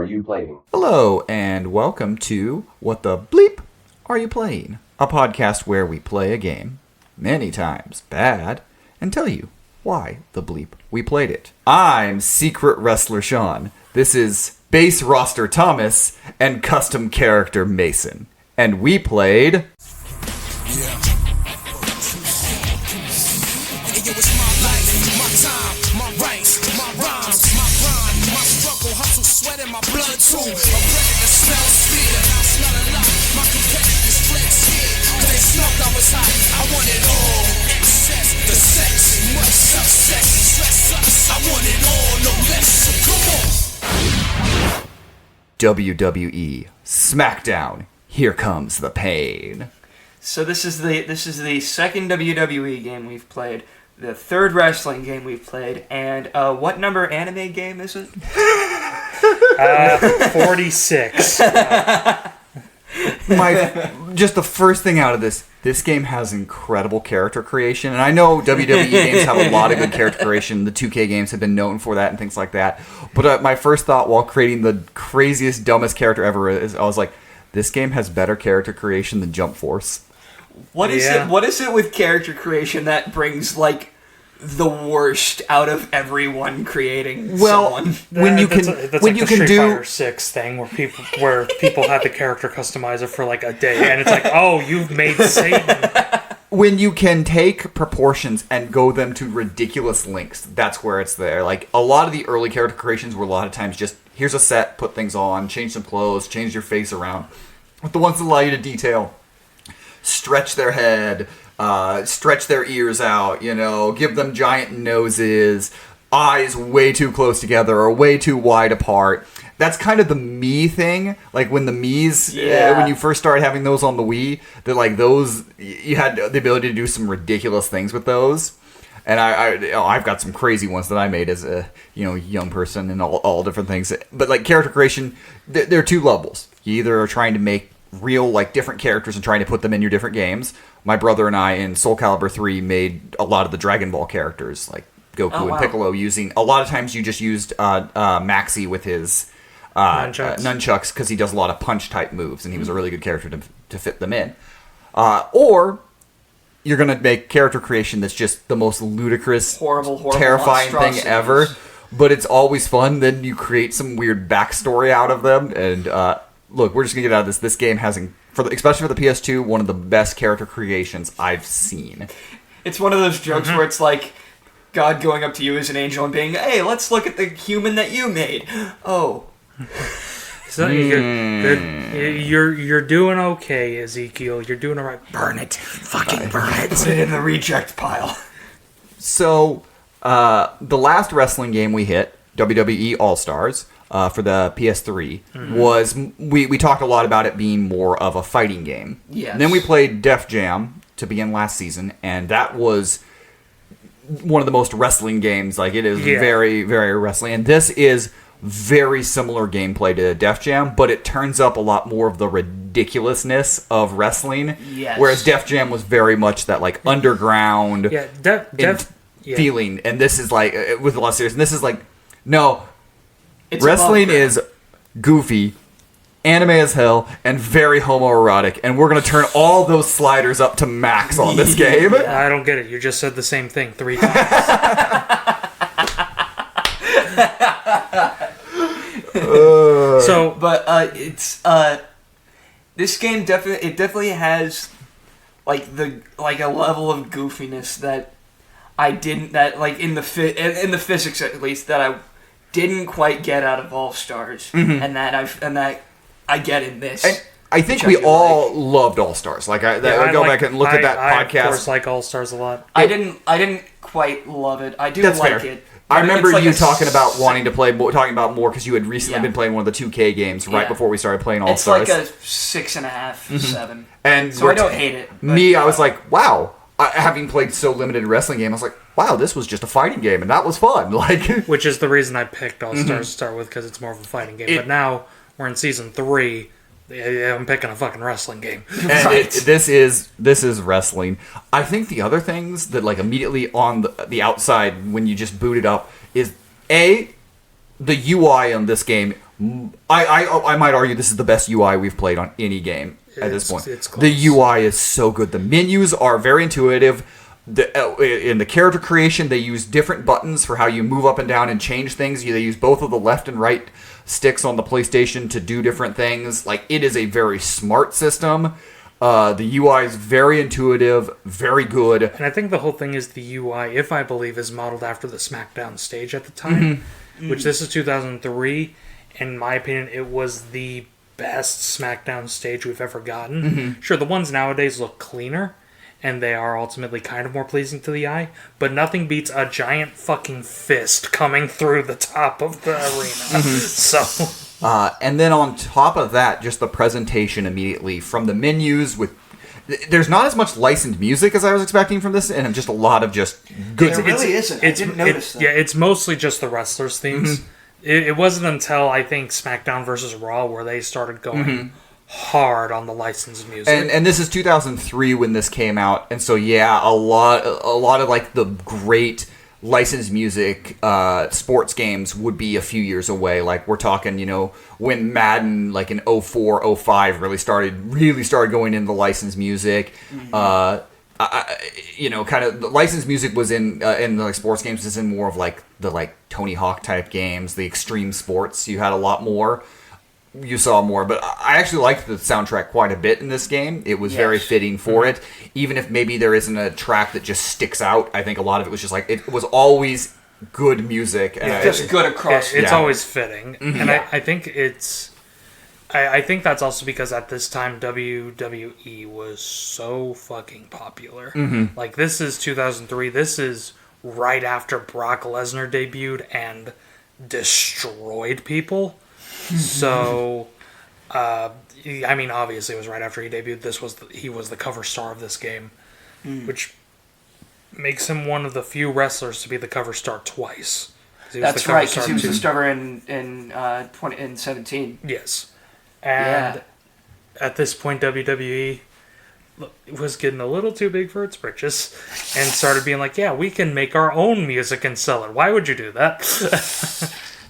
you playing? Hello, and welcome to What the Bleep Are You Playing? A podcast where we play a game, many times bad, and tell you why the bleep we played it. I'm Secret Wrestler Sean. This is Base Roster Thomas and Custom Character Mason. And we played... My blood too. I'm ready to smell speed and I smell a lot. My competitors flex here. They smelled I was hot. I want it all. Excess, the sex, much success, stress us. I want it all, no less. So come on. WWE Smackdown. Here comes the pain. So this is the second WWE game we've played, the third wrestling game we've played, and what number anime game is it? 46. Just the first thing out of this game has incredible character creation, and I know WWE games have a lot of good character creation. The 2K games have been known for that and things like that. But my first thought while creating the craziest, dumbest character ever is I was like, this game has better character creation than Jump Force. What is it? What is it with character creation that brings like the worst out of everyone creating someone? When you can, that's when like you the can Street do Fighter 6 thing where people had the character customizer for like a day, and it's like, oh, you've made Satan. When you can take proportions and go them to ridiculous lengths, that's where it's there. Like a lot of the early character creations were a lot of times just here's a set, put things on, change some clothes, change your face around. But the ones that allow you to detail, stretch their head, stretch their ears out, give them giant noses, eyes way too close together or way too wide apart. That's kind of the Mii thing. Like when the Mii's, when you first started having those on the Wii, that like those, you had the ability to do some ridiculous things with those. And I've got some crazy ones that I made as a young person and all different things. But like character creation, there are two levels. You either are trying to make real like different characters and trying to put them in your different games. My brother and I in Soul Calibur 3 made a lot of the Dragon Ball characters like Goku and Piccolo using a lot of times you just used Maxi with his nunchucks because he does a lot of punch type moves and he was a really good character to fit them in. Or you're going to make character creation that's just the most ludicrous, horrible terrifying thing ever, but it's always fun. Then you create some weird backstory out of them and look, we're just going to get out of this. This game has, especially for the PS2, one of the best character creations I've seen. It's one of those jokes where it's like God going up to you as an angel and being, hey, let's look at the human that you made. Oh. So you're doing okay, Ezekiel. You're doing all right. Burn it. Fucking burn it. Put it in the reject pile. So, the last wrestling game we hit, WWE All-Stars, for the PS3, was, we talked a lot about it being more of a fighting game. Yes. And then we played Def Jam to begin last season, and that was one of the most wrestling games. Like, it is very, very wrestling. And this is very similar gameplay to Def Jam, but it turns up a lot more of the ridiculousness of wrestling. Yes. Whereas Def Jam was very much that, like, underground feeling. And this is, like, with a lot of seriousness. And this is, like, no... It's wrestling is goofy, anime as hell, and very homoerotic, and we're going to turn all those sliders up to max on this game. I don't get it. You just said the same thing 3 times. It's this game definitely has like a level of goofiness that in the physics at least that I didn't quite get out of All Stars, and that I get in this. And I think we all loved All Stars. Like I go back and look at that podcast. I of course like All Stars a lot. I didn't quite love it. I do That's like fair. it. I remember you talking about wanting to play, talking about more because you had recently been playing one of the 2K games right before we started playing All Stars. It's like a 6.5, 7. And so I don't hate it. I was like, wow. Having played so limited wrestling game, I was like, wow, this was just a fighting game, and that was fun. Like, which is the reason I picked All Stars to start with, because it's more of a fighting game. But now we're in season 3. I'm picking a fucking wrestling game. And this is wrestling. I think the other things that like immediately on the outside when you just boot it up is the UI on this game I might argue this is the best UI we've played on any game at this point. It's close. The UI is so good. The menus are very intuitive. In the character creation, they use different buttons for how you move up and down and change things. They use both of the left and right sticks on the PlayStation to do different things. Like, it is a very smart system. The UI is very intuitive, very good. And I think the whole thing is the UI, if I believe, is modeled after the Smackdown stage at the time, which this is 2003. In my opinion, it was the best Smackdown stage we've ever gotten. Sure, the ones nowadays look cleaner, and they are ultimately kind of more pleasing to the eye, but nothing beats a giant fucking fist coming through the top of the arena. So, and then on top of that, just the presentation immediately from the menus with... There's not as much licensed music as I was expecting from this, and just a lot of just good... There really isn't. I didn't notice that. Yeah, it's mostly just the wrestlers' themes. It wasn't until, I think, SmackDown versus Raw where they started going hard on the licensed music. And this is 2003 when this came out, and so yeah, a lot of like the great licensed music sports games would be a few years away. Like, we're talking, when Madden, like in 04, 05 really started going into licensed music. Kind of the licensed music was in the like sports games is in more of like the like Tony Hawk type games, the extreme sports. You had a lot more. You saw more, but I actually liked the soundtrack quite a bit in this game. It was very fitting for it, even if maybe there isn't a track that just sticks out. I think a lot of it was just like it was always good music, and Just good across. It's always fitting, and I think it's. I think that's also because at this time WWE was so fucking popular. Like, this is 2003. This is right after Brock Lesnar debuted and destroyed people. So, I mean, obviously it was right after he debuted. He was the cover star of this game, which makes him one of the few wrestlers to be the cover star twice. That's right, because he was the star in 2017. Yes. And at this point, WWE was getting a little too big for its britches and started being like, yeah, we can make our own music and sell it. Why would you do that?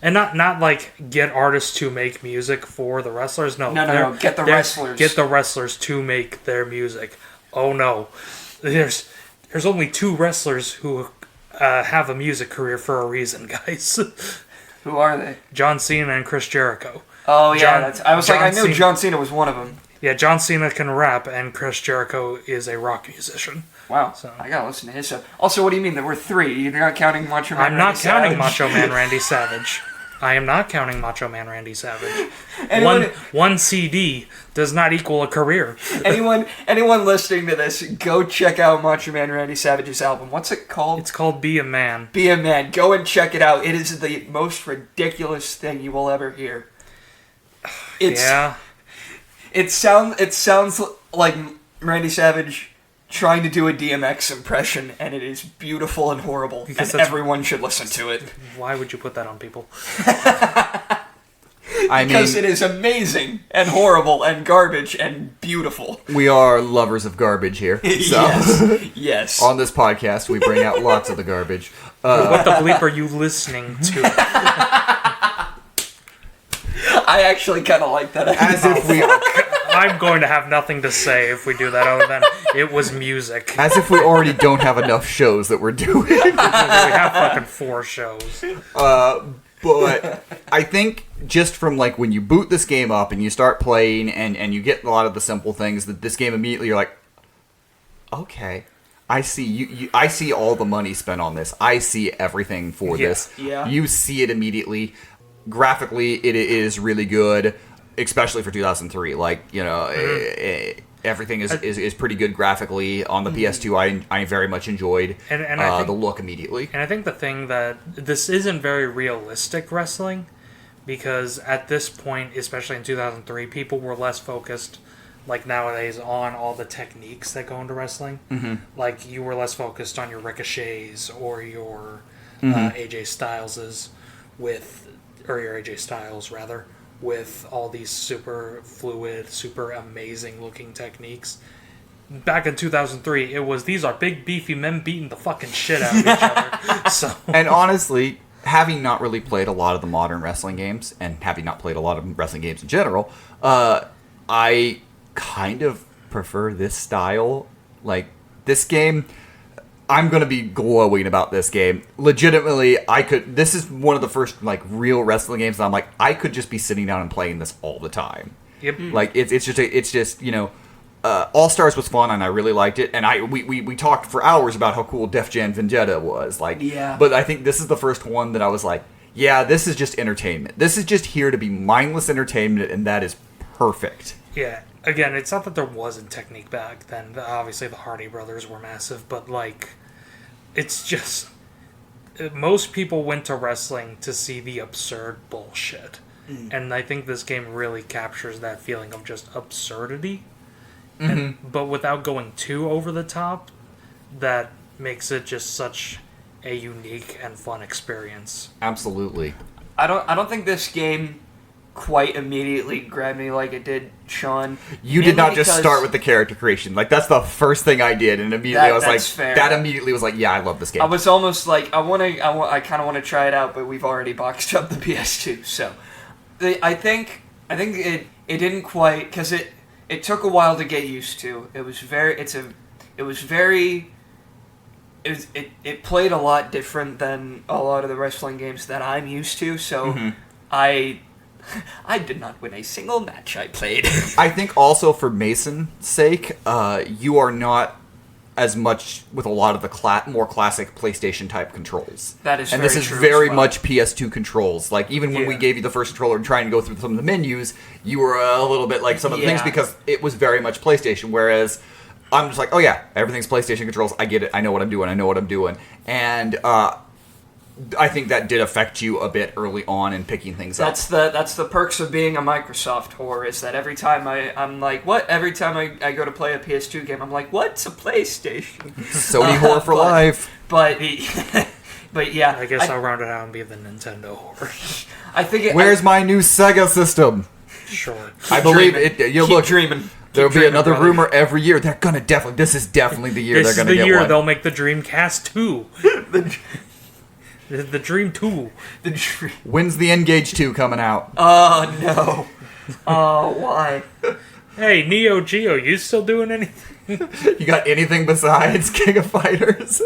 And not like get artists to make music for the wrestlers. No. Get the wrestlers. Get the wrestlers to make their music. Oh, no. There's only 2 wrestlers who have a music career for a reason, guys. Who are they? John Cena and Chris Jericho. Oh, yeah. I knew John Cena was one of them. Yeah, John Cena can rap, and Chris Jericho is a rock musician. Wow. So I gotta listen to his stuff. Also, what do you mean there were 3? You're not counting Macho Man I'm not counting Macho Man Randy Savage. I am not counting Macho Man Randy Savage. One CD does not equal a career. Anyone listening to this, go check out Macho Man Randy Savage's album. What's it called? It's called Be a Man. Be a Man. Go and check it out. It is the most ridiculous thing you will ever hear. It sounds like Randy Savage trying to do a DMX impression, and it is beautiful and horrible, and everyone should listen to it. Why would you put that on people? Because it is amazing and horrible and garbage and beautiful. We are lovers of garbage here. So. Yes. On this podcast, we bring out lots of the garbage. What the bleep are you listening to? I actually kind of like that. I'm going to have nothing to say if we do that other than it was music. As if we already don't have enough shows that we're doing. We have fucking 4 shows. But I think just from like when you boot this game up and you start playing and you get a lot of the simple things, that this game immediately you're like, okay, I see you I see all the money spent on this. I see everything for this. Yeah. You see it immediately. Graphically, it is really good, especially for 2003. Like, everything is pretty good graphically. On the PS2, I very much enjoyed and I think, the look immediately. And I think the thing that this isn't very realistic wrestling, because at this point, especially in 2003, people were less focused, like nowadays, on all the techniques that go into wrestling. Like, you were less focused on your ricochets or your AJ Styleses or your AJ Styles, rather, with all these super fluid, super amazing looking techniques. Back in 2003, these are big, beefy men beating the fucking shit out of each other. So. And honestly, having not really played a lot of the modern wrestling games, and having not played a lot of wrestling games in general, I kind of prefer this style. Like, this game, I'm going to be glowing about this game. Legitimately, this is one of the first, like, real wrestling games that I'm like, I could just be sitting down and playing this all the time. Yep. Like, it's just, you know, All Stars was fun, and I really liked it, and we talked for hours about how cool Def Jam Vendetta was. Like, yeah. But I think this is the first one that I was like, yeah, this is just entertainment. This is just here to be mindless entertainment, and that is perfect. Yeah. Again, it's not that there wasn't technique back then. Obviously, the Hardy Brothers were massive, but, like, it's just... Most people went to wrestling to see the absurd bullshit. And I think this game really captures that feeling of just absurdity. But without going too over the top, that makes it just such a unique and fun experience. Absolutely. I don't think this game quite immediately grabbed me like it did Sean. You did not just start with the character creation. Like, that's the first thing I did, and immediately I was like, fair. that immediately was like, yeah, I love this game. I was almost like, I kind of want to try it out, but we've already boxed up the PS2, so I think it didn't quite, because it took a while to get used to. It played a lot different than a lot of the wrestling games that I'm used to, so I did not win a single match I played. I think also for Mason's sake, you are not as much with a lot of the more classic PlayStation type controls. That is, and very this is true very as well. much PS2 controls. Like, even when we gave you the first controller and trying to go through some of the menus, you were a little bit like some of the things because it was very much PlayStation. Whereas I'm just like, oh yeah, everything's PlayStation controls. I get it. I know what I'm doing. And I think that did affect you a bit early on in picking things up. That's the perks of being a Microsoft whore, is that every time I'm like, what? Every time I go to play a PS2 game, I'm like, what's a PlayStation? Sony whore for life. But yeah. I guess I'll round it out and be the Nintendo whore. I think Where's my new Sega system? Sure. I believe it. You Keep look, dreaming. there'll be dreaming, another brother. rumor every year. They're gonna this is definitely the year This they're is gonna the get year one. they'll make the Dreamcast 2. The Dream 2. The dream. When's the N-Gage 2 coming out? Oh no. Oh, why? Hey, Neo Geo, you still doing anything? You got anything besides King of Fighters?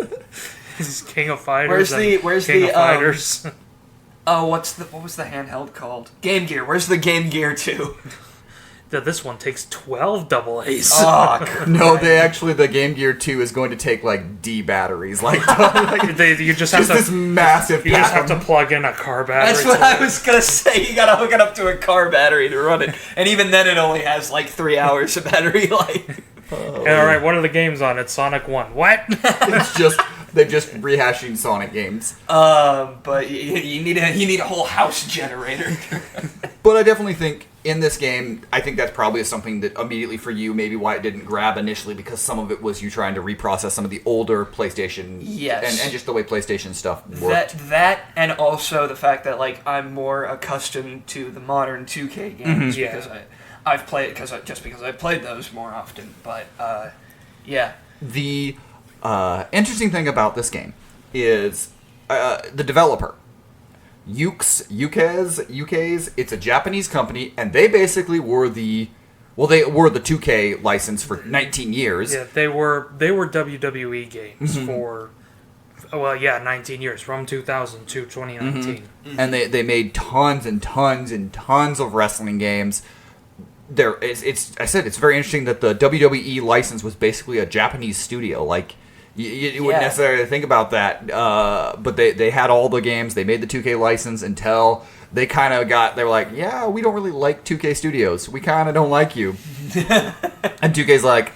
This is King of Fighters. Where's King the of Fighters? Oh, what was the handheld called? Game Gear. Where's the Game Gear 2? This one takes 12 double A's. Oh, No, the Game Gear 2 is going to take, like, D batteries. Like, You just have just this to. massive You just have pack to plug in a car battery. that's what I was gonna say. You gotta hook it up to a car battery to run it, and even then, it only has like 3 hours of battery life. And alright, what are the games on it? Sonic 1. What? They're just rehashing Sonic games. But you need a whole house generator. But I definitely think in this game, I think that's probably something that immediately for you, maybe why it didn't grab initially, because some of it was you trying to reprocess some of the older PlayStation, Yes. and just the way PlayStation stuff worked. That and also the fact that like I'm more accustomed to the modern 2K games because I've played because I've played those more often. But yeah, The interesting thing about this game is the developer. UK's, it's a Japanese company, and they basically were the 2K license for 19 years. Yeah, they were WWE games for 19 years, from 2000 to 2019. And they made tons and tons and tons of wrestling games. I said it's very interesting that the WWE license was basically a Japanese studio. Like, you wouldn't necessarily think about that, but they had all the games. They made the 2K license until they kind of they were like, yeah, we don't really like 2K Studios. We kind of don't like you. And 2K's like,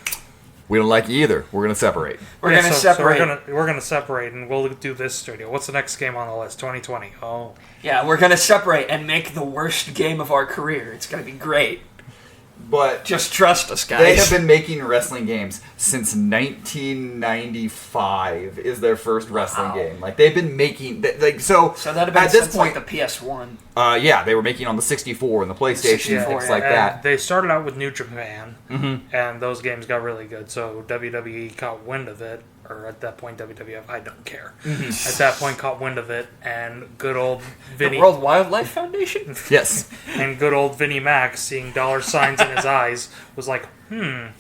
we don't like you either. We're going to separate. we're gonna separate. So we're gonna separate, and we'll do this studio. What's the next game on the list? 2020. Oh. Yeah, we're gonna separate and make the worst game of our career. It's gonna be great. But Just trust us, guys. they have been making wrestling games since 1995 is their first wrestling game. Like, they've been making... So that'd have been at this since point, like the PS1. they were making on the 64 and the PlayStation, 64, things like And that. they started out with New Japan, and those games got really good. So WWE caught wind of it or at that point WWF, I don't care. At that point, caught wind of it, and good old Vinny, The World Wildlife Foundation? Yes. and good old Vinnie Mac, seeing dollar signs in his eyes, was like, you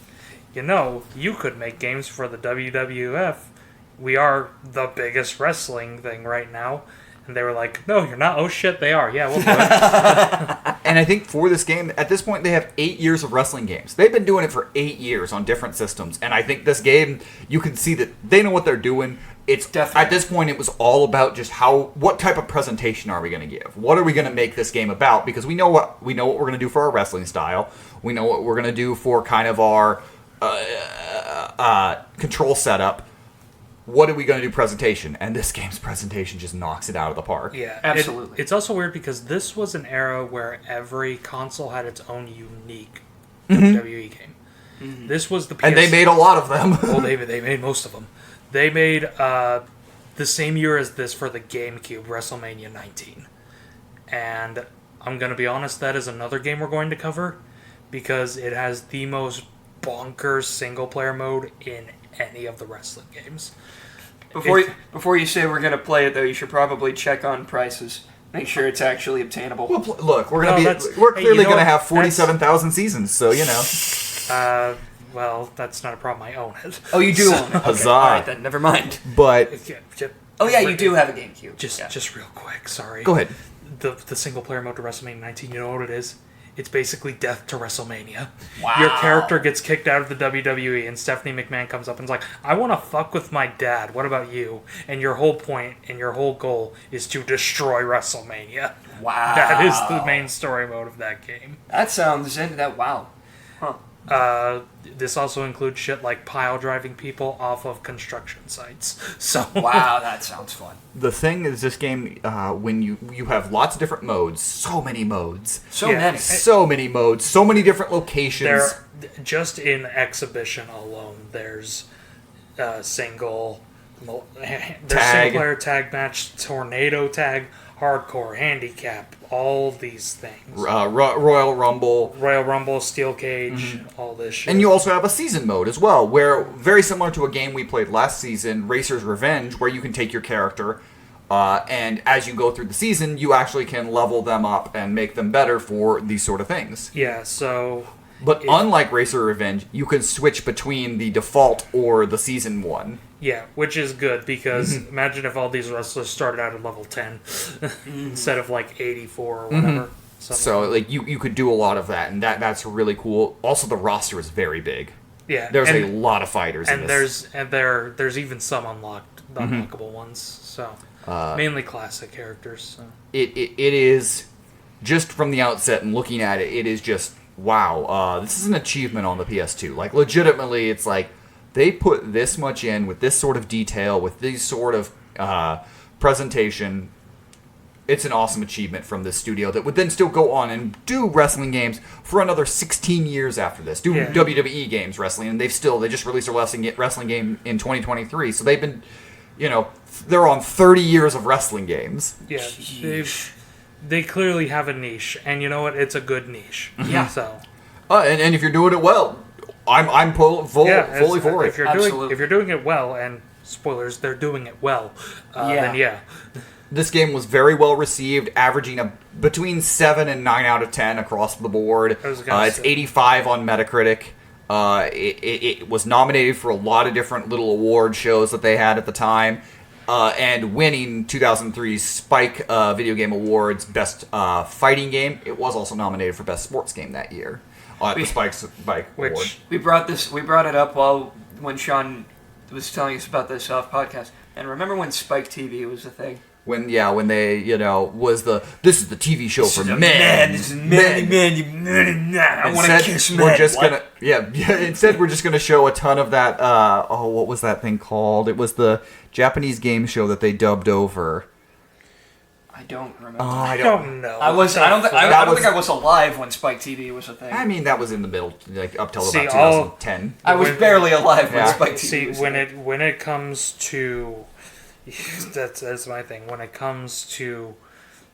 know, you could make games for the WWF. We are the biggest wrestling thing right now. And they were like, no, you're not. Oh, shit, they are. Yeah, we'll do it. And I think for this game, at this point, they have 8 years of wrestling games. They've been doing it for 8 years on different systems. And I think this game, you can see that they know what they're doing. It's Definitely. At this point, it was all about just what type of presentation are we going to give? What are we going to make this game about? Because we know what we're going to do for our wrestling style. We know what we're going to do for kind of our control setup. What are we going to do presentation? And this game's presentation just knocks it out of the park. Yeah, Absolutely. It's also weird because this was an era where every console had its own unique WWE game. This was the PS... And they made a lot of them. Well, they made most of them. They made the same year as this for the GameCube, WrestleMania 19. And I'm going to be honest, that is another game we're going to cover because it has the most bonkers single-player mode in any of the wrestling games. Before you say we're going to play it, though, you should probably check on prices. Make sure it's actually obtainable. Well, look, we're No, gonna that's- we're hey, clearly you know gonna what? have 47,000 seasons, so you know. Well, that's not a problem. I own it. Oh, you do own it. Okay. Huzzah. All right, then. Never mind. But Oh, yeah, you do have a GameCube. Just real quick, sorry. go ahead. The single player mode to WrestleMania 19, you know what it is? It's basically death to WrestleMania. Wow. Your character gets kicked out of the WWE, and Stephanie McMahon comes up and is like, I want to fuck with my dad. What about you? And your whole point and your whole goal is to destroy WrestleMania. Wow. That is the main story mode of that game. That sounds... Wow. Huh. This also includes shit like pile driving people off of construction sites. So Wow, that sounds fun. The thing is, this game, when you have lots of different modes, so many modes, So Yeah. many. so many modes, so many different locations. there, just in exhibition alone, there's single player tag match, tornado tag, hardcore, handicap, all these things. Royal Rumble. Royal Rumble, Steel Cage, all this shit. And you also have a season mode as well, where, very similar to a game we played last season, Racer's Revenge, where you can take your character, and as you go through the season, you actually can level them up and make them better for these sort of things. Yeah, so... But unlike Racer Revenge, you can switch between the default or the season one. Yeah, which is good, because imagine if all these wrestlers started out at level 10 instead of like 84 or whatever. So like you could do a lot of that, and that's really cool. Also, the roster is very big. Yeah, There's and, a lot of fighters in and this. there's even some unlockable ones. So mainly classic characters. So. It is just from the outset and looking at it, it is just wow. This is an achievement on the PS2. Like legitimately, it's like they put this much in with this sort of detail, with this sort of presentation. It's an awesome achievement from this studio that would then still go on and do wrestling games for another 16 years after this. Do Yeah. WWE games wrestling, and they just released a wrestling game in 2023. So they've been, they're on 30 years of wrestling games. Yeah, they clearly have a niche, and you know what? It's a good niche. Yeah. So And if you're doing it well, I'm fully for it. If you're doing it well, and spoilers, they're doing it well. Then yeah. This game was very well received, averaging between 7 and 9 out of 10 across the board. It's 85 on Metacritic. It was nominated for a lot of different little award shows that they had at the time, and winning 2003's Spike Video Game Awards Best Fighting Game. It was also nominated for Best Sports Game that year at the Spike Award. We brought it up when Sean was telling us about this off podcast. And remember when Spike TV was a thing? When they, this is the TV show for men. This is men. I want to kiss men. We're just gonna, instead we're just gonna show a ton of that. What was that thing called? It was the Japanese game show that they dubbed over. I don't remember. I don't know. I don't think I was alive when Spike TV was a thing. I mean, that was in the middle, like up till about 2010. I was barely alive when Spike TV See, was when it comes to that's my thing. When it comes to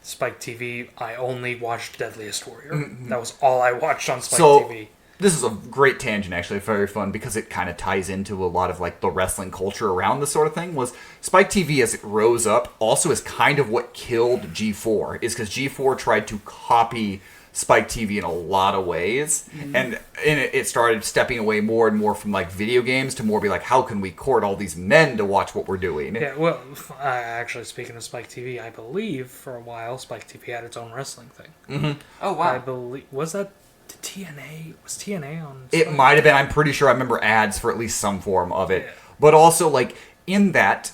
Spike TV, I only watched Deadliest Warrior. That was all I watched on Spike TV. this is a great tangent, actually, very fun, because it kind of ties into a lot of, like, the wrestling culture around this sort of thing, was Spike TV, as it rose up, also is kind of what killed G4, is because G4 tried to copy Spike TV in a lot of ways, and it started stepping away more and more from, like, video games to more be like, how can we court all these men to watch what we're doing? Yeah, well, actually, speaking of Spike TV, I believe for a while Spike TV had its own wrestling thing. Oh wow! I believe was TNA on Spike? It might have been. I'm pretty sure I remember ads for at least some form of it. Yeah. But also, like, in that,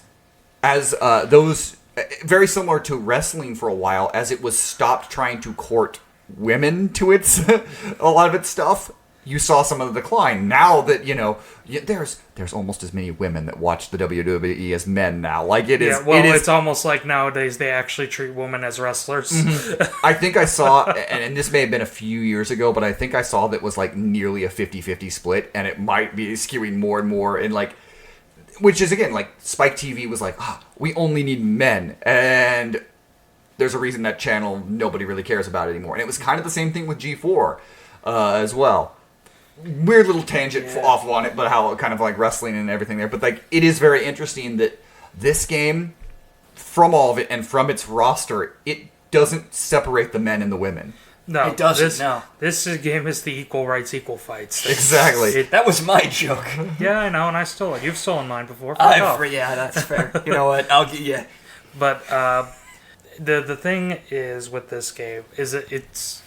as those, very similar to wrestling for a while, as it was stopped trying to court women to its, a lot of its stuff, you saw some of the decline. Now that, there's almost as many women that watch the WWE as men now. Like, it is. Yeah, well, it is, it's almost like nowadays they actually treat women as wrestlers. I think I saw, and this may have been a few years ago, but I think I saw that was like nearly a 50-50 split, and it might be skewing more and more in, like, which is, again, like, Spike TV was like, we only need men, and there's a reason that channel nobody really cares about anymore. And it was kind of the same thing with G4 as well. Weird little tangent off on it, but how kind of like wrestling and everything there. But, like, it is very interesting that this game, from all of it and from its roster, it doesn't separate the men and the women. No, It doesn't, no. This game is the equal rights, equal fights. Exactly. That was my joke. Yeah, I know, and I stole it. You've stolen mine before. Fuck off. Yeah, that's fair. You know what? I'll get you. But the thing is with this game is that it's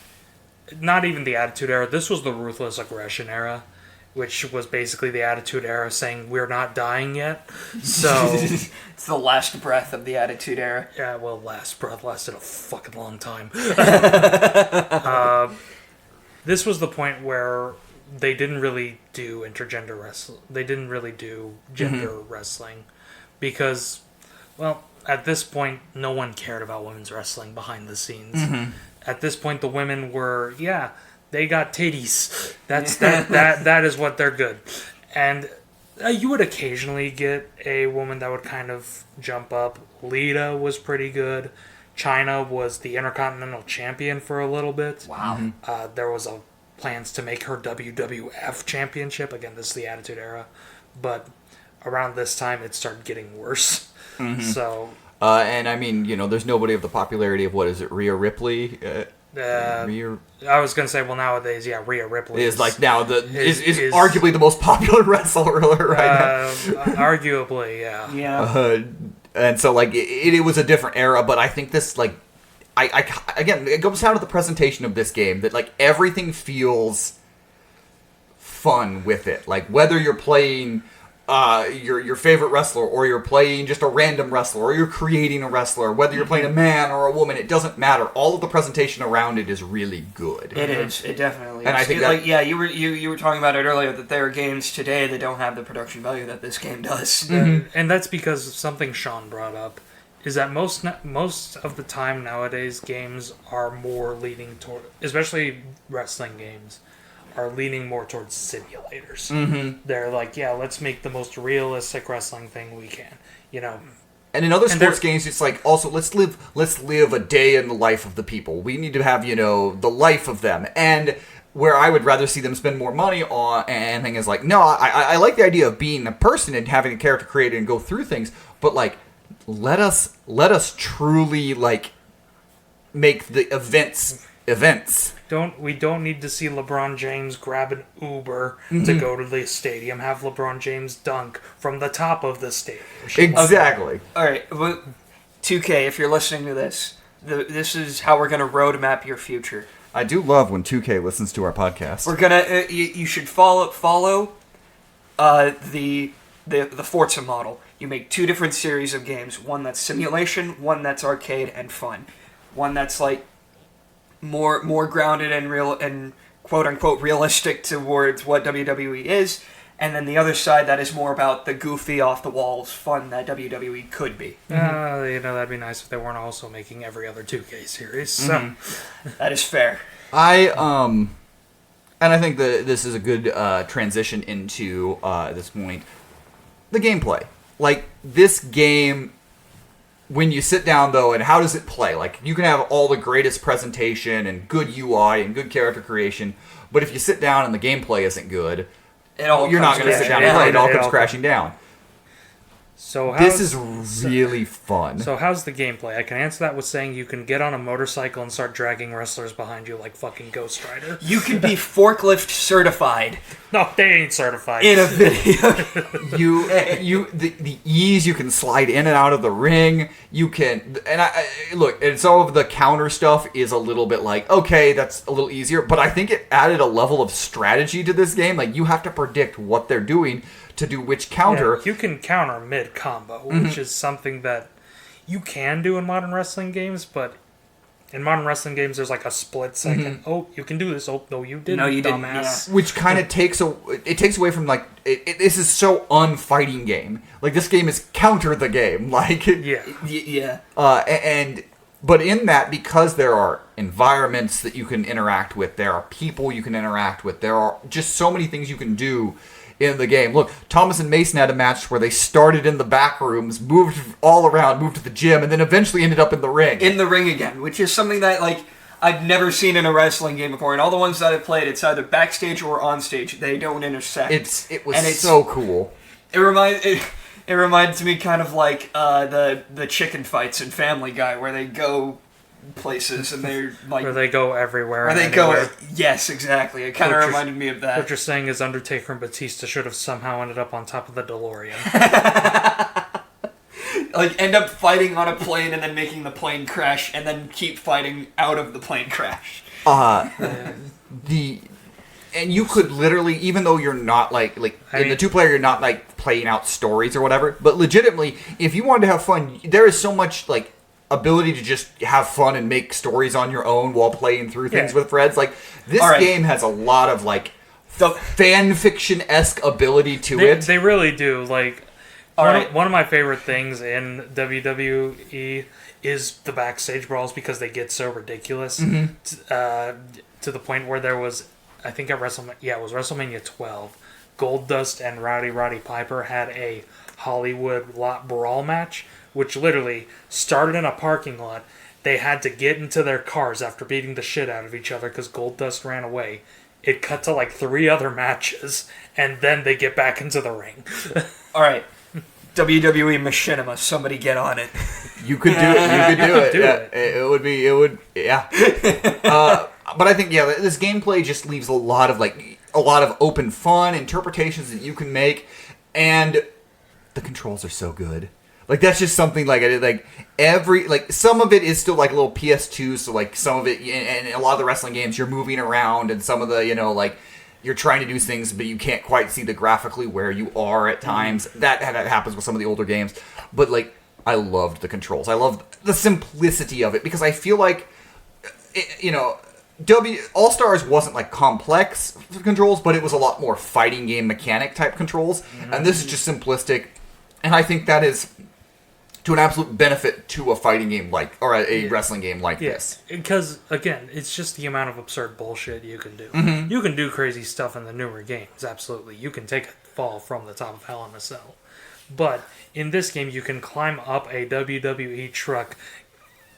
not even the Attitude Era. This was the Ruthless Aggression Era, which was basically the Attitude Era saying we're not dying yet. So It's the last breath of the Attitude Era. yeah, well, last breath lasted a fucking long time. This was the point where they didn't really do intergender wrestling. They didn't really do gender wrestling because, well, at this point, no one cared about women's wrestling behind the scenes. At this point, the women were, they got titties. That is what they're good. And you would occasionally get a woman that would kind of jump up. Lita was pretty good. Chyna was the Intercontinental Champion for a little bit. Wow. There was plans to make her WWF Championship. Again, this is the Attitude Era. But around this time, it started getting worse. So... and I mean, there's nobody of the popularity of, what is it, Rhea Ripley? I was gonna say, well, nowadays, Rhea Ripley is like now is arguably the most popular wrestler right now. Arguably, yeah. Yeah. And so, like, it was a different era, but I think this, like, I again, it goes down to the presentation of this game that, like, everything feels fun with it. Like, whether you're playing your favorite wrestler, or you're playing just a random wrestler, or you're creating a wrestler, whether you're playing a man or a woman, it doesn't matter. All of the presentation around it is really good. It is. It definitely is. And I think you were talking about it earlier that there are games today that don't have the production value that this game does. And that's because of something Sean brought up, is that most of the time nowadays games are more leaning toward, especially wrestling games, are leaning more towards simulators. They're like, let's make the most realistic wrestling thing we can, And in other sports games, it's like, also, let's live a day in the life of the people. We need to have, the life of them. And where I would rather see them spend more money on, and thing is like, no, I like the idea of being a person and having a character created and go through things, but, like, let us truly, like, make the events. We don't need to see LeBron James grab an Uber to go to the stadium. Have LeBron James dunk from the top of the stadium. Exactly. All right, well, 2K, if you're listening to this, this is how we're going to roadmap your future. I do love when 2K listens to our podcast. We're gonna. You should follow the Forza model. You make two different series of games. One that's simulation, one that's arcade and fun. One that's like more grounded and real and quote unquote realistic towards what WWE is, and then the other side that is more about the goofy off the walls fun that WWE could be. That'd be nice if they weren't also making every other 2K series. So That is fair. And I think that this is a good transition into this point. The gameplay. Like, this game when you sit down, though, and how does it play? Like, you can have all the greatest presentation and good UI and good character creation, but if you sit down and the gameplay isn't good, you're not going to sit down and play. It all comes crashing down. So this is really fun. So how's the gameplay? I can answer that with saying you can get on a motorcycle and start dragging wrestlers behind you like fucking Ghost Rider. You can be forklift certified. No, they ain't certified. In a video. The ease you can slide in and out of the ring. You can, and look, and some of the counter stuff is a little bit like, okay, that's a little easier, but I think it added a level of strategy to this game. Like, you have to predict what they're doing to do which counter. Yeah, you can counter mid-combo, which is something that you can do in modern wrestling games, but in modern wrestling games, there's like a split second. Oh, you can do this. Oh, no, you didn't, no, you dumbass. Didn't, which kind of takes away from, like, this is so unfighting game. Like, this game is counter the game. Like, yeah. But in that, because there are environments that you can interact with, there are people you can interact with, there are just so many things you can do in the game. Look, Thomas and Mason had a match where they started in the back rooms, moved all around, moved to the gym, and then eventually ended up in the ring. In the ring again, which is something that, like, I've never seen in a wrestling game before. And all the ones that I've played, it's either backstage or on stage. They don't intersect. It was so cool. It reminds me kind of like the chicken fights in Family Guy, where they go places and they're like, where they go everywhere. Where they go, yes, exactly. It kind of reminded me of that. What you're saying is Undertaker and Batista should have somehow ended up on top of the DeLorean. Like, end up fighting on a plane and then making the plane crash, and then keep fighting out of the plane crash. And you could literally, even though you're not in the 2-player, you're not like playing out stories or whatever, but legitimately, if you wanted to have fun, there is so much like ability to just have fun and make stories on your own while playing through things with friends. Like, this game has a lot of like the fan fiction-esque ability to it. They really do. Like, one of my favorite things in WWE is the backstage brawls, because they get so ridiculous to the point where there was, I think at WrestleMania 12, Goldust and Roddy Piper had a Hollywood lot brawl match, which literally started in a parking lot. They had to get into their cars after beating the shit out of each other because Goldust ran away. It cut to like 3 other matches, and then they get back into the ring. All right. WWE Machinima, somebody get on it. You could do it. It would. But I think, this gameplay just leaves a lot of open fun, interpretations that you can make, and the controls are so good. Like, that's just something some of it is still like a little PS2, so like some of it, and a lot of the wrestling games, you're moving around, and some of the, you're trying to do things, but you can't quite see graphically where you are at times. That happens with some of the older games. But, like, I loved the controls. I loved the simplicity of it, because I feel like, All-Stars wasn't, like, complex controls, but it was a lot more fighting game mechanic type controls. And this is just simplistic. And I think that is to an absolute benefit to a fighting game or a wrestling game like this. Because, again, it's just the amount of absurd bullshit you can do. You can do crazy stuff in the newer games, absolutely. You can take a fall from the top of Hell in a Cell. But in this game, you can climb up a WWE truck,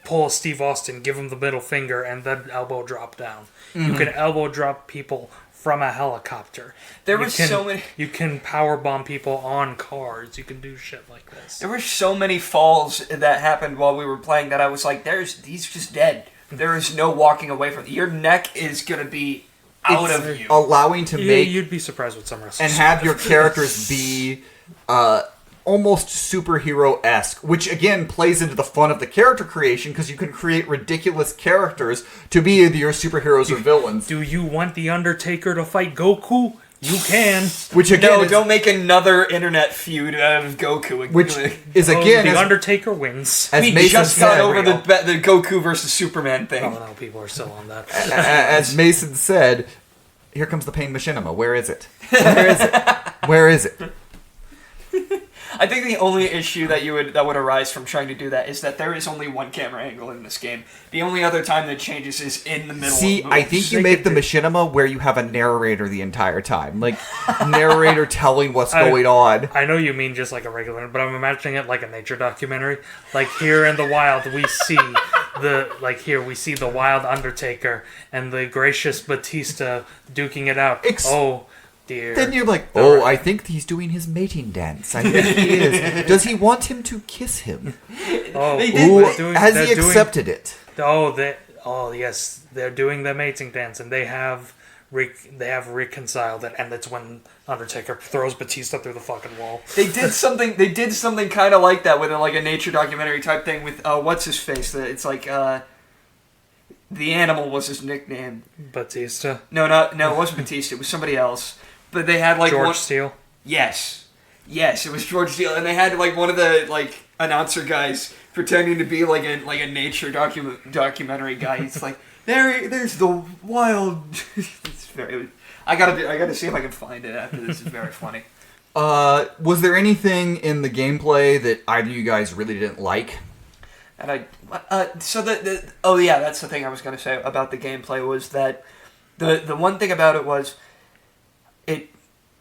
pull a Steve Austin, give him the middle finger, and then elbow drop down. You can elbow drop people from a helicopter. You can power bomb people on cars. You can do shit like this. There were so many falls that happened while we were playing that I was like, he's just dead. There is no walking away from it. Your neck is going to be out of you. Allowing to make... You'd be surprised with some wrestlers. And have your characters be almost superhero-esque, which again plays into the fun of the character creation, because you can create ridiculous characters to be either your superheroes or villains. Do you want the Undertaker to fight Goku? You can. Which again, don't make another internet feud out of Goku. Which is again, the Undertaker wins. As we Mason just got over the Goku versus Superman thing. Oh no, people are still on that. As Mason said, here comes the Pain Machinima. Where is it? Where is it? Where is it? I think the only issue that would arise from trying to do that is that there is only one camera angle in this game. The only other time that changes is in the middle. See, of moves. I think you make the machinima where you have a narrator the entire time, like narrator telling what's going on. I know you mean just like a regular, but I'm imagining it like a nature documentary. Like here in the wild, we see the wild Undertaker and the gracious Batista duking it out. Oh dear. Then you're like, oh, I think he's doing his mating dance. I think he is. Does he want him to kiss him? Oh, has he accepted it? Yes, they're doing the mating dance, and they have reconciled it, and that's when Undertaker throws Batista through the fucking wall. They did something kind of like that with like a nature documentary type thing with what's his face? It's like the animal was his nickname. Batista. No, it wasn't Batista. It was somebody else. But they had like George Steele. Yes, it was George Steele, and they had like one of the like announcer guys pretending to be like a nature documentary guy. It's like there's the wild. It's very. I gotta see if I can find it after this. It's very funny. Was there anything in the gameplay that either of you guys really didn't like? And that's the thing I was gonna say about the gameplay was that the one thing about it was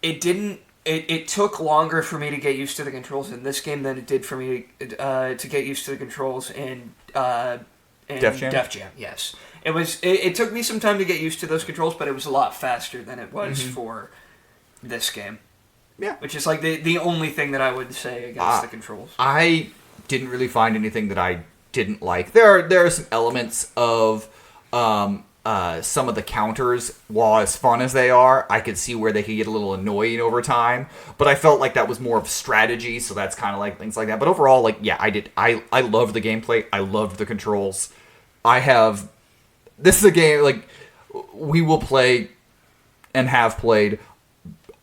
it took longer for me to get used to the controls in this game than it did for me to get used to the controls in Def Jam. Yes, it took me some time to get used to those controls, but it was a lot faster than it was for this game. Yeah, which is like the only thing that I would say against the controls. I didn't really find anything that I didn't like. There are some elements of some of the counters, while as fun as they are, I could see where they could get a little annoying over time. But I felt like that was more of strategy, so that's kind of like things like that. But overall, like, yeah, I loved the gameplay. I loved the controls. This is a game, like, we will play and have played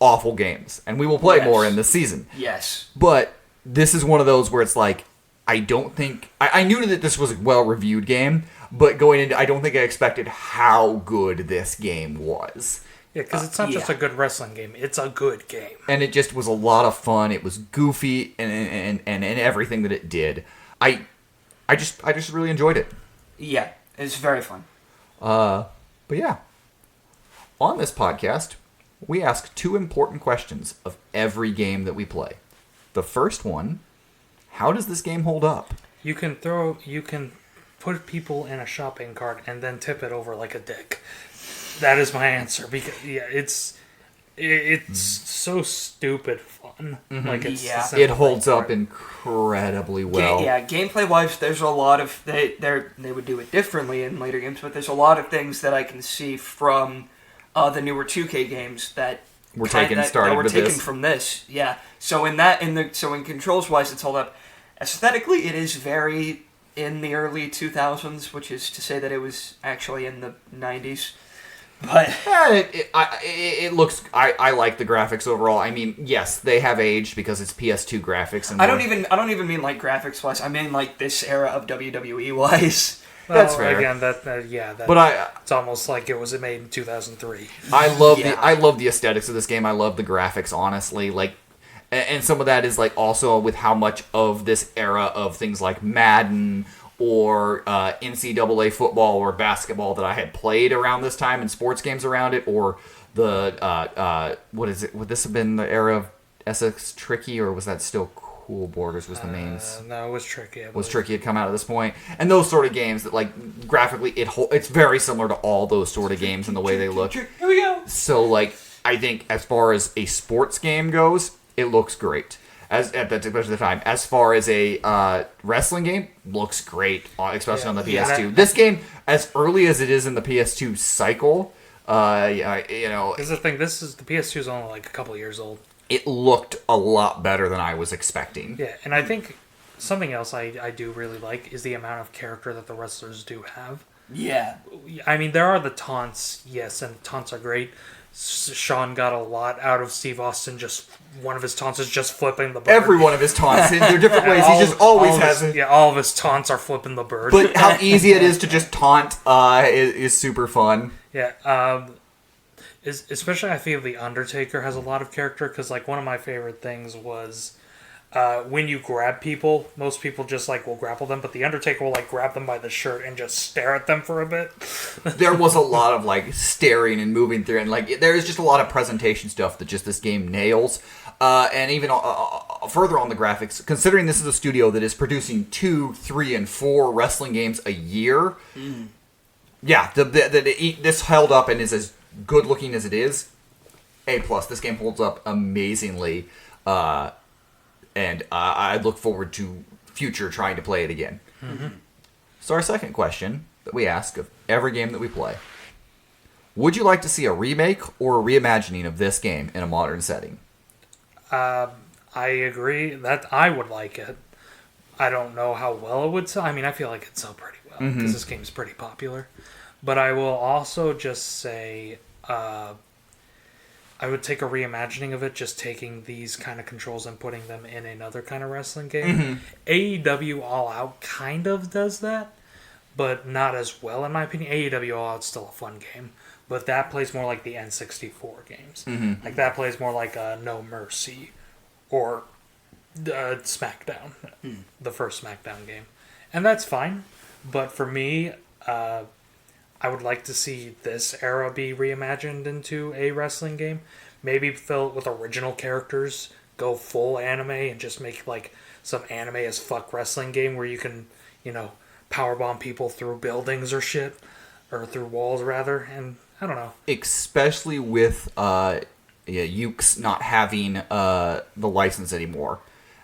awful games. And we will play more in this season. Yes. But this is one of those where it's like, I don't think... I knew that this was a well-reviewed game, but going into... I don't think I expected how good this game was. Yeah, because it's not just a good wrestling game. It's a good game. And it just was a lot of fun. It was goofy and everything that it did. I just really enjoyed it. Yeah, it's very fun. But yeah. On this podcast, we ask 2 important questions of every game that we play. The first one... How does this game hold up? You can put people in a shopping cart and then tip it over like a dick. That is my answer, because it's so stupid fun. Mm-hmm. Like it holds up incredibly well. Gameplay wise, there's a lot of they would do it differently in later games, but there's a lot of things that I can see from the newer 2K games that were taken from this. Yeah. So in controls wise, it's held up. Aesthetically, it is very in the early 2000s, which is to say that it was actually in the 90s. But it looks. I like the graphics overall. I mean, yes, they have aged because it's PS2 graphics. And I don't even mean like graphics wise. I mean like this era of WWE wise. Well, that's fair. Again, it's almost like it was made in 2003. I love the aesthetics of this game. I love the graphics, honestly. Like, and some of that is like also with how much of this era of things like Madden or NCAA football or basketball that I had played around this time and sports games around it, or the what is it? Would this have been the era of SX Tricky, or was that still Cool Borders was the names? No, it was Tricky. Tricky had come out at this point, and those sort of games that like graphically it's very similar to all those sort of games in the way they look. Here we go. So like I think as far as a sports game goes, it looks great. Especially at the time. As far as a wrestling game, looks great, especially on the PS2. This game, as early as it is in the PS2 cycle, Here's the thing. The PS2 is only like a couple of years old. It looked a lot better than I was expecting. Yeah, and I think something else I do really like is the amount of character that the wrestlers do have. Yeah. I mean, there are the taunts, yes, and taunts are great. Sean got a lot out of Steve Austin. Just one of his taunts is just flipping the bird. Every one of his taunts, in their different ways. He just always has it. Yeah, all of his taunts are flipping the bird. But how easy it is to just taunt is super fun. Yeah, especially I feel the Undertaker has a lot of character, because like one of my favorite things was when you grab people, most people just like will grapple them, but the Undertaker will like grab them by the shirt and just stare at them for a bit. There was a lot of like staring and moving through, and like there is just a lot of presentation stuff that just this game nails. And even further on the graphics, considering this is a studio that is producing 2, 3, and 4 wrestling games a year, yeah, this held up and is as good looking as it is. A+. This game holds up amazingly, and I look forward to future trying to play it again. Mm-hmm. So our second question that we ask of every game that we play: would you like to see a remake or a reimagining of this game in a modern setting? I agree that I would like it. I don't know how well it would sell. I mean, I feel like it'd sell pretty well because this game's pretty popular. But I will also just say I would take a reimagining of it, just taking these kind of controls and putting them in another kind of wrestling game. AEW All Out kind of does that, but not as well in my opinion. AEW All Out's still a fun game, but that plays more like the N64 games. Like that plays more like No Mercy or Smackdown, the first Smackdown game. And that's fine, but for me, I would like to see this era be reimagined into a wrestling game. Maybe fill it with original characters, go full anime, and just make like some anime as fuck wrestling game where you can, powerbomb people through buildings or shit, or through walls rather. And I don't know. Especially with Yuke's not having the license anymore.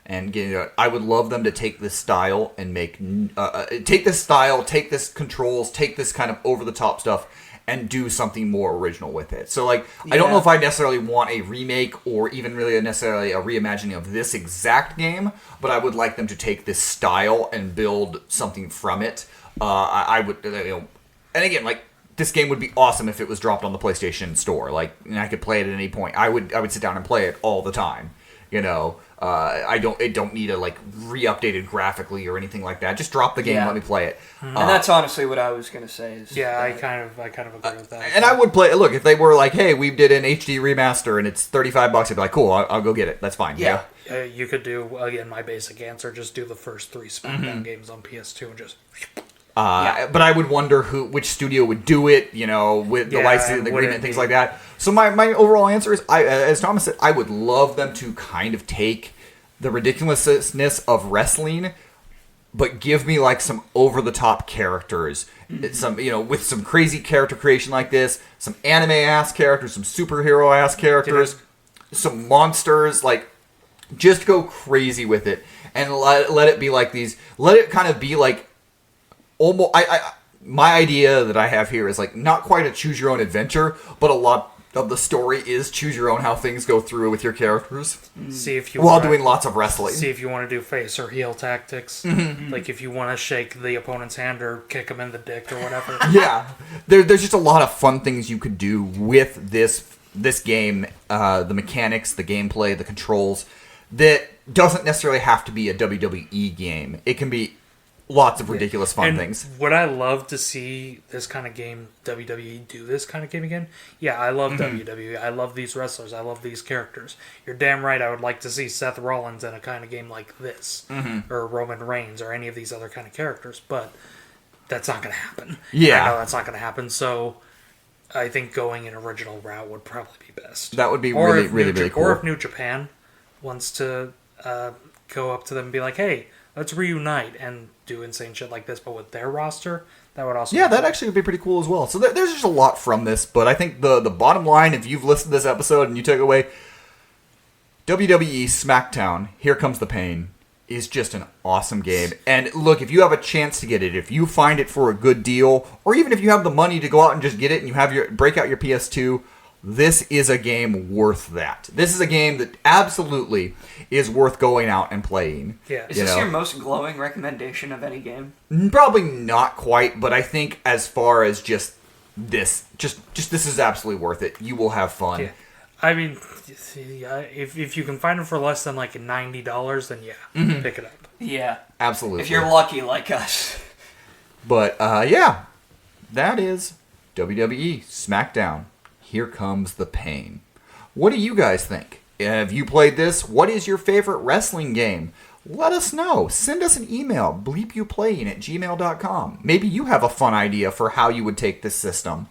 And I would love them to take this style and take this controls, take this kind of over-the-top stuff, and do something more original with it. So, I don't know if I necessarily want a remake or even really necessarily a reimagining of this exact game, but I would like them to take this style and build something from it. I would, and again, this game would be awesome if it was dropped on the PlayStation Store. And I could play it at any point. I would sit down and play it all the time. It don't need a re-updated graphically or anything like that. Just drop the game, let me play it. And that's honestly what I was gonna say. I kind of agree with that. And I would play. Look, if they were like, "Hey, we did an HD remaster and it's $35," I'd be like, "Cool, I'll go get it. That's fine." Yeah. You could do again my basic answer. Just do the first 3 Smackdown games on PS2 and just. But I would wonder which studio would do it, with the licensing agreement and things like that. So my overall answer is, as Thomas said, I would love them to kind of take the ridiculousness of wrestling, but give me some over-the-top characters, some with some crazy character creation like this, some anime-ass characters, some superhero-ass characters, some monsters, just go crazy with it and let it be like these. Let it kind of be like. Almost, my idea that I have here is not quite a choose your own adventure, but a lot of the story is choose your own how things go through with your characters. See if you while doing lots of wrestling. See if you want to do face or heel tactics, if you want to shake the opponent's hand or kick him in the dick or whatever. Yeah, there's just a lot of fun things you could do with this game, the mechanics, the gameplay, the controls. That doesn't necessarily have to be a WWE game. It can be. Lots of ridiculous fun things. Would I love to see this kind of game, WWE do this kind of game again? Yeah, I love WWE. I love these wrestlers. I love these characters. You're damn right I would like to see Seth Rollins in a kind of game like this. Or Roman Reigns or any of these other kind of characters. But that's not going to happen. Yeah. I know that's not going to happen. So I think going an original route would probably be best. That would be really cool. Or if New Japan wants to go up to them and be like, hey, let's reunite and do insane shit like this, but with their roster, that would also... Yeah, that actually would be pretty cool as well. So there's just a lot from this, but I think the bottom line, if you've listened to this episode and you took away WWE Smackdown, Here Comes the Pain, is just an awesome game. And look, if you have a chance to get it, if you find it for a good deal, or even if you have the money to go out and just get it and you break out your PS2... This is a game worth that. This is a game that absolutely is worth going out and playing. Yeah. Is this your most glowing recommendation of any game? Probably not quite, but I think as far as just this is absolutely worth it. You will have fun. Yeah. I mean, if you can find it for less than $90, then pick it up. Yeah. Absolutely. If you're lucky like us. But yeah, that is WWE Smackdown. Here Comes the Pain. What do you guys think? Have you played this? What is your favorite wrestling game? Let us know. Send us an email, bleepyouplaying@gmail.com. Maybe you have a fun idea for how you would take this system.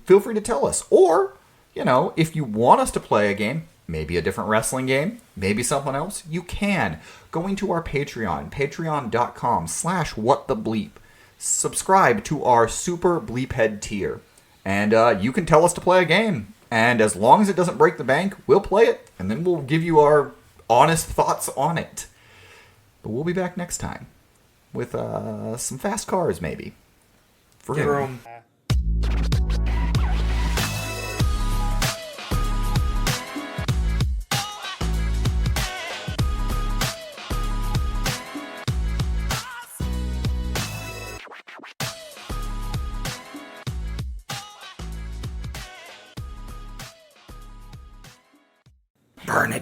Feel free to tell us. Or, if you want us to play a game, maybe a different wrestling game, maybe something else, you can. Going to our Patreon, patreon.com/whatthebleep. Subscribe to our Super Bleephead tier. And you can tell us to play a game. And as long as it doesn't break the bank, we'll play it. And then we'll give you our honest thoughts on it. But we'll be back next time with some fast cars, maybe. For him. Burn it.